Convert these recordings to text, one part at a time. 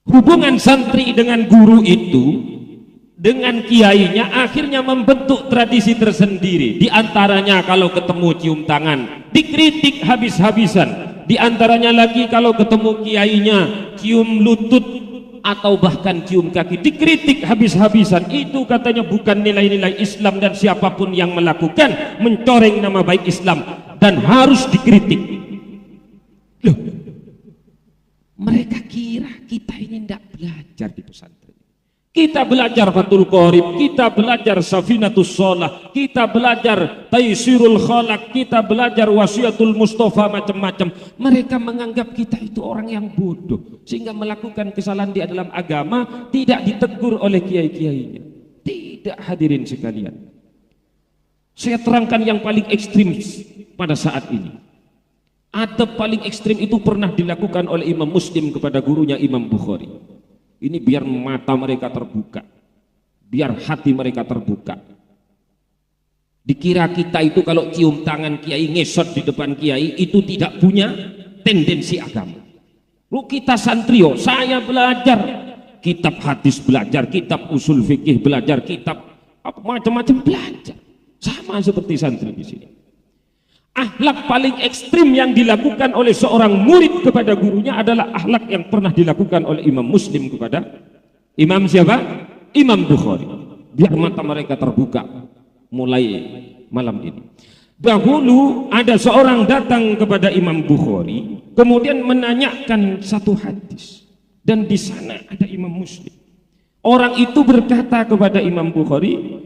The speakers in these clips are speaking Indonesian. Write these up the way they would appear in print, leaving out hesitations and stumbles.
hubungan santri dengan guru itu, dengan kiainya, akhirnya membentuk tradisi tersendiri. Di antaranya kalau ketemu cium tangan dikritik habis-habisan, di antaranya lagi kalau ketemu kiainya cium lutut atau bahkan cium kaki dikritik habis-habisan. Itu katanya bukan nilai-nilai Islam, dan siapapun yang melakukan mencoreng nama baik Islam dan harus dikritik. Loh, mereka kira kita ini tidak belajar di pesantren. Kita belajar Fathul Qorib, kita belajar Safinatus Shalah, kita belajar Taisirul Khalaq, kita belajar Wasiatul Mustafa, macam-macam. Mereka menganggap kita itu orang yang bodoh, sehingga melakukan kesalahan di dalam agama tidak ditegur oleh kiai-kiainya. Tidak, hadirin sekalian. Saya terangkan yang paling ekstrim pada saat ini. Adab paling ekstrim itu pernah dilakukan oleh Imam Muslim kepada gurunya Imam Bukhari. Ini biar mata mereka terbuka, biar hati mereka terbuka. Dikira kita itu kalau cium tangan kiai, ngesot di depan kiai, itu tidak punya tendensi agama. Lu kita santrio, saya belajar kitab hadis, belajar kitab usul fikih, belajar kitab macam-macam, belajar. Sama seperti santri di sini. Akhlak paling ekstrim yang dilakukan oleh seorang murid kepada gurunya adalah akhlak yang pernah dilakukan oleh Imam Muslim kepada Imam siapa? Imam Bukhari. Biar mata mereka terbuka mulai malam ini. Dahulu ada seorang datang kepada Imam Bukhari, kemudian menanyakan satu hadis, dan di sana ada Imam Muslim. Orang itu berkata kepada Imam Bukhari,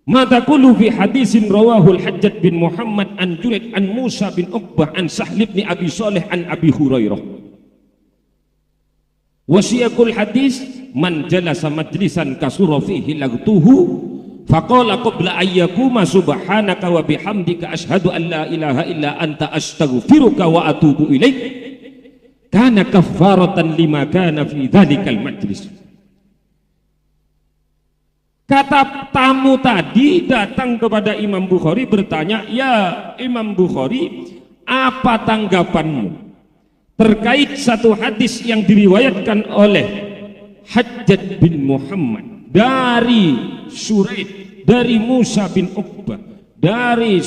"Ma taqulu fi hadisin rawahul Hajjaj bin Muhammad an Junaid an Musa bin Uqbah an Sahl bin Abi Saleh an Abi Hurairah." Wasiyakul hadis, "Man jalasa majlisan kasura fihi lagtuhu faqala qabla ayyakuma subhanaka wa bihamdika ashhadu an la ilaha illa anta astaghfiruka wa atubu ilaik kana kaffaratan lima kana fi dhalikal majlis." Kata tamu tadi datang kepada Imam Bukhari bertanya, "Ya Imam Bukhari, apa tanggapanmu terkait satu hadis yang diriwayatkan oleh Hajjaj bin Muhammad dari Suraid, dari Musa bin Uqbah, dari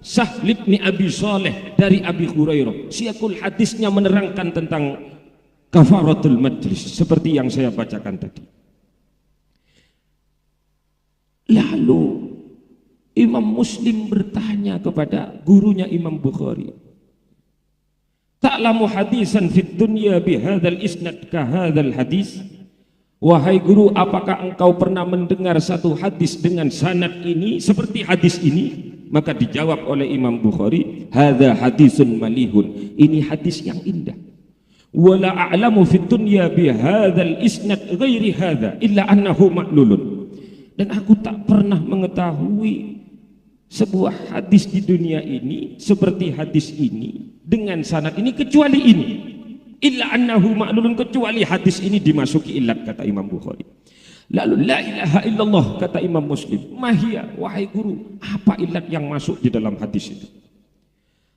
Sahl bin Abi Saleh, dari Abi Hurairah." Siakul hadisnya menerangkan tentang kafaratul majlis seperti yang saya bacakan tadi. Lalu Imam Muslim bertanya kepada gurunya Imam Bukhari, "Ta'lamu hadisan fid dunya bihadzal isnad ka hadzal hadis?" Wahai guru, apakah engkau pernah mendengar satu hadis dengan sanad ini seperti hadis ini? Maka dijawab oleh Imam Bukhari, "Hadza hadisun malihun." Ini hadis yang indah. "Wala a'lamu fid dunya bihadzal isnad ghairi hadza illa annahu ma'lulun." Dan aku tak pernah mengetahui sebuah hadis di dunia ini seperti hadis ini dengan sanad ini kecuali ini. Illa annahu ma'lulun, kecuali hadis ini dimasuki ilat, kata Imam Bukhari. Lalu la ilaha illallah, kata Imam Muslim. Mahia, wahai guru, apa ilat yang masuk di dalam hadis itu?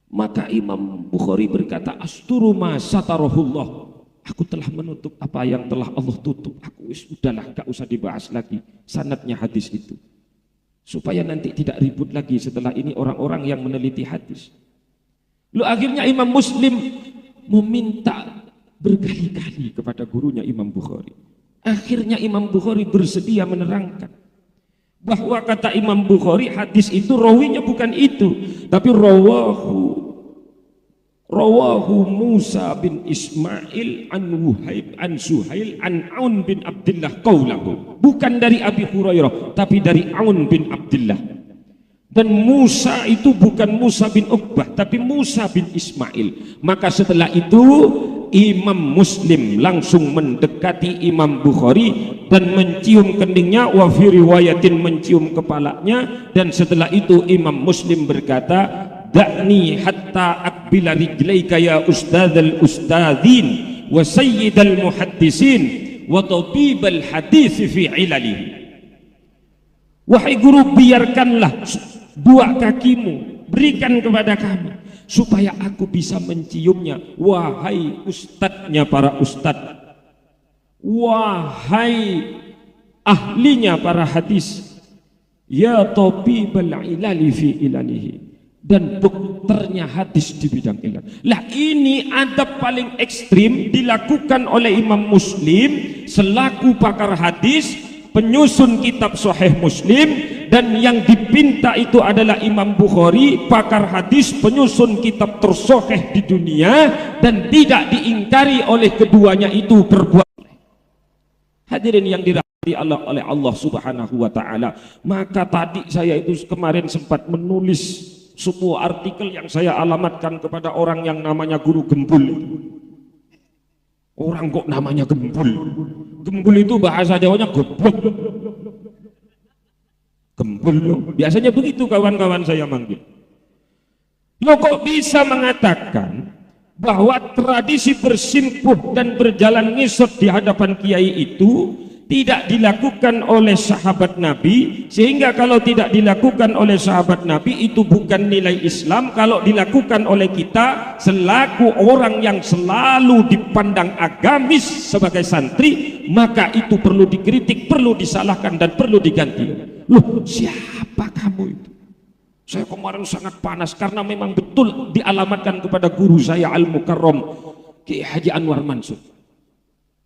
Maka Imam Bukhari berkata, "Asturu ma satarahullah." Aku telah menutup apa yang telah Allah tutup. Aku udahlah, gak usah dibahas lagi sanadnya hadis itu, supaya nanti tidak ribut lagi setelah ini orang-orang yang meneliti hadis. Lalu akhirnya Imam Muslim meminta berkali-kali kepada gurunya Imam Bukhari. Akhirnya Imam Bukhari bersedia menerangkan bahwa kata Imam Bukhari hadis itu rawinya bukan itu, tapi rawahu Musa bin Ismail an Wuhaib an Suhail an Aun bin Abdullah qaulahu, bukan dari Abi Hurairah tapi dari Aun bin Abdullah. Dan Musa itu bukan Musa bin Uqbah tapi Musa bin Ismail. Maka setelah itu Imam Muslim langsung mendekati Imam Bukhari dan mencium keningnya, wa fi riwayatin mencium kepalanya. Dan setelah itu Imam Muslim berkata, "Da'ni hatta akbila rijlaika ya ustadzal ustadzin wa sayyidal muhaddisin wa tabibal hadis fi ilalihi." Wahai guru, biarkanlah dua kakimu, berikan kepada kami supaya aku bisa menciumnya. Wahai ustadznya para ustadz, wahai ahlinya para hadis, ya tabibal ilali fi ilalihi, dan dokternya hadis di bidang ilal. Lah ini adab paling ekstrim dilakukan oleh Imam Muslim selaku pakar hadis, penyusun kitab Sahih Muslim, dan yang dipinta itu adalah Imam Bukhari, pakar hadis, penyusun kitab tersahih di dunia, dan tidak diingkari oleh keduanya itu berbuat. Hadirin yang dirahmati Allah oleh Allah Subhanahu wa taala, maka tadi saya itu kemarin sempat menulis sebuah artikel yang saya alamatkan kepada orang yang namanya Guru Gembul. Orang kok namanya Gembul? Gembul itu bahasa Jawanya goblok. Gembul, biasanya begitu kawan-kawan saya manggil. Lo kok bisa mengatakan bahwa tradisi bersimpuh dan berjalan ngisot di hadapan kiai itu tidak dilakukan oleh sahabat Nabi, sehingga kalau tidak dilakukan oleh sahabat Nabi itu bukan nilai Islam. Kalau dilakukan oleh kita selaku orang yang selalu dipandang agamis sebagai santri, maka itu perlu dikritik, perlu disalahkan, dan perlu diganti. Loh, siapa kamu itu? Saya kemarin sangat panas karena memang betul dialamatkan kepada guru saya Al-Mukarram Kiai Haji Anwar Mansur.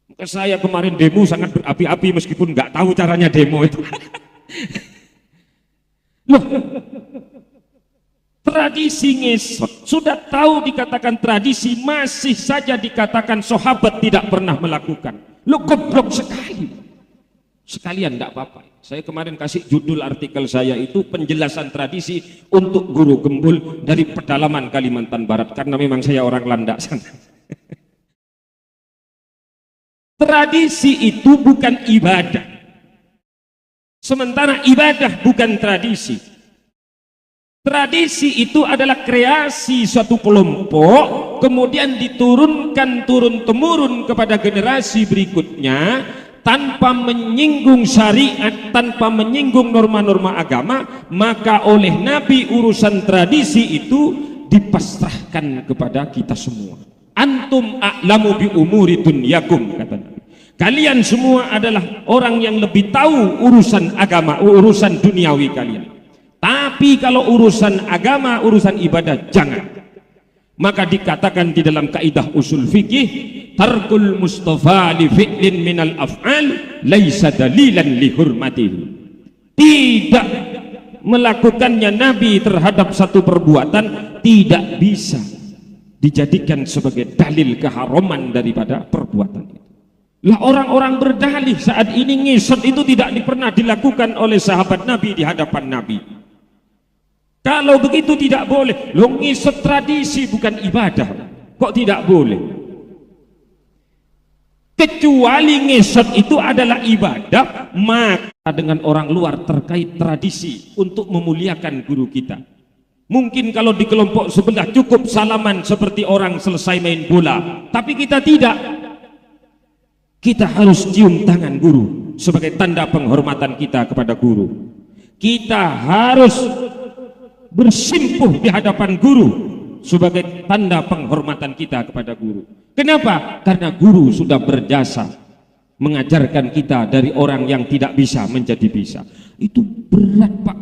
Maka saya kemarin demo sangat berapi-api meskipun nggak tahu caranya demo itu. Loh, tradisi ngesot sudah tahu dikatakan tradisi, masih saja dikatakan sahabat tidak pernah melakukan. Loh, goblok sekali. Sekalian enggak apa-apa. Saya kemarin kasih judul artikel saya itu penjelasan tradisi untuk Guru Gembul dari pedalaman Kalimantan Barat, karena memang saya orang Landak sana. Tradisi itu bukan ibadah, sementara ibadah bukan tradisi. Tradisi itu adalah kreasi suatu kelompok, kemudian diturunkan turun-temurun kepada generasi berikutnya, tanpa menyinggung syariat, tanpa menyinggung norma-norma agama. Maka oleh Nabi urusan tradisi itu dipasrahkan kepada kita semua. Antum a'lamu bi umuri dunyakum, kata Nabi. Kalian semua adalah orang yang lebih tahu urusan agama, urusan duniawi kalian. Tapi kalau urusan agama, urusan ibadah, jangan. Maka dikatakan di dalam kaidah usul fikih, tarkul mustafa li fi'lin minal af'al laisa dalilan li hurmatihi. Tidak melakukannya Nabi terhadap satu perbuatan tidak bisa dijadikan sebagai dalil keharaman daripada perbuatan itu. Lah orang-orang berdalih saat ini ngisot itu tidak pernah dilakukan oleh sahabat Nabi di hadapan Nabi. Kalau begitu tidak boleh. Lo ngisot tradisi bukan ibadah, kok tidak boleh? Kecuali ngisot itu adalah ibadah, maka dengan orang luar terkait tradisi untuk memuliakan guru kita. Mungkin kalau di kelompok sebelah cukup salaman seperti orang selesai main bola, tapi kita tidak. Kita harus cium tangan guru sebagai tanda penghormatan kita kepada guru. Kita harus bersimpuh di hadapan guru sebagai tanda penghormatan kita kepada guru. Kenapa? Karena guru sudah berjasa mengajarkan kita dari orang yang tidak bisa menjadi bisa. Itu berat, Pak.